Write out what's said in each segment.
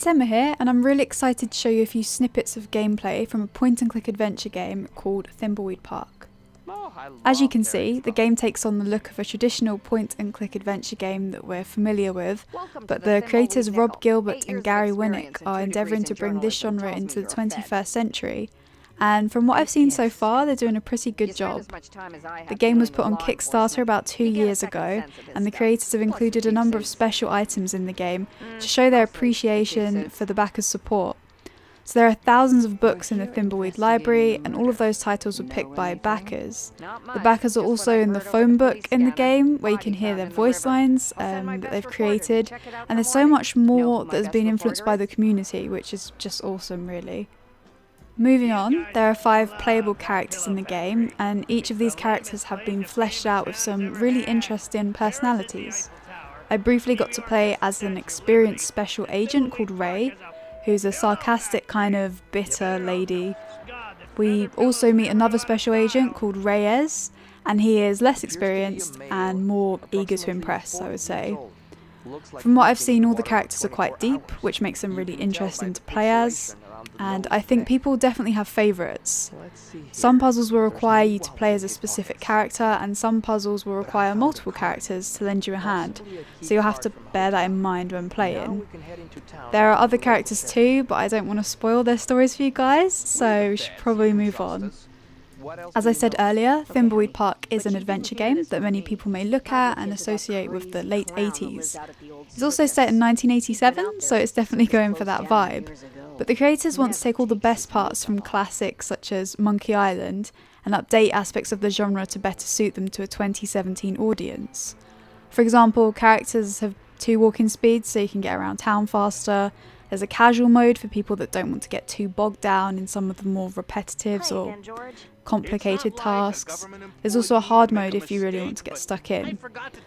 it's Emma here, and I'm really excited to show you a few snippets of gameplay from a point-and-click adventure game called Thimbleweed Park. As you can see, the game takes on the look of a traditional point-and-click adventure game that we're familiar with, but the creators Ron Gilbert and Gary Winnick are endeavouring to bring this genre into the 21st century, and from what I've seen so far, they're doing a pretty good job. The game was put on Kickstarter about 2 years ago, and the creators have included a number of special items in the game to show their appreciation for the backers' support. So there are thousands of books in the Thimbleweed library, and all of those titles were picked by backers. The backers are also in the phone book in the game, where you can hear their voice lines that they've created, and there's so much more that has been influenced by the community, which is just awesome really. Moving on, there are 5 playable characters in the game, and each of these characters have been fleshed out with some really interesting personalities. I briefly got to play as an experienced special agent called Ray, who's a sarcastic kind of bitter lady. We also meet another special agent called Reyes, and he is less experienced and more eager to impress, I would say. From what I've seen, all the characters are quite deep, which makes them really interesting to play as, and I think people definitely have favourites. Some puzzles will require you to play as a specific character, and some puzzles will require multiple characters to lend you a hand, so you'll have to bear that in mind when playing. There are other characters too, but I don't want to spoil their stories for you guys, so we should probably move on. As I said earlier, Thimbleweed Park is an adventure game that many people may look at and associate with the late 80s. It's also set in 1987, so it's definitely going for that vibe. But the creators want to take all the best parts from classics such as Monkey Island and update aspects of the genre to better suit them to a 2017 audience. For example, characters have 2 walking speeds so you can get around town faster. There's a casual mode for people that don't want to get too bogged down in some of the more repetitive or complicated tasks. There's also a hard mode if you really want to get stuck in.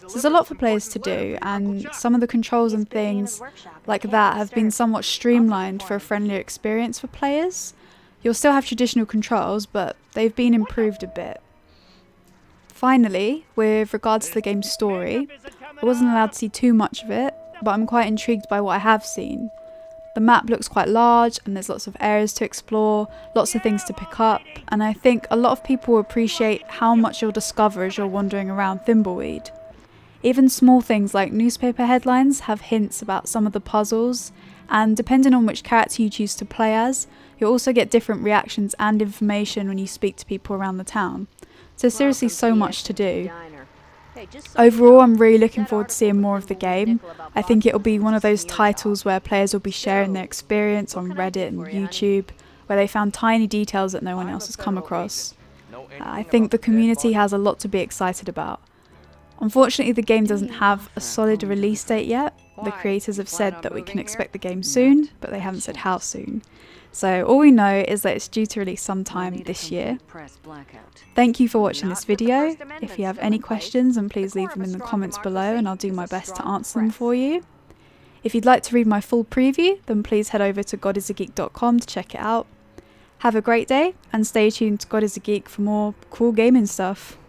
So there's a lot for players to do, and some of the controls and things like that have been somewhat streamlined for a friendlier experience for players. You'll still have traditional controls, but they've been improved a bit. Finally, with regards to the game's story, I wasn't allowed to see too much of it, but I'm quite intrigued by what I have seen. The map looks quite large, and there's lots of areas to explore, lots of things to pick up, and I think a lot of people will appreciate how much you'll discover as you're wandering around Thimbleweed. Even small things like newspaper headlines have hints about some of the puzzles, and depending on which character you choose to play as, you'll also get different reactions and information when you speak to people around the town. So seriously, so much to do. Overall, I'm really looking forward to seeing more of the game. I think it'll be one of those titles where players will be sharing their experience on Reddit and YouTube, where they found tiny details that no one else has come across. I think the community has a lot to be excited about. Unfortunately, the game doesn't have a solid release date yet. The creators have said that we can expect the game soon, but they haven't said how soon. So all we know is that it's due to release sometime this year. Thank you for watching this video. If you have any questions, then please leave them in the comments below and I'll do my best to answer them for you. If you'd like to read my full preview, then please head over to godisageek.com to check it out. Have a great day and stay tuned to God is a Geek for more cool gaming stuff.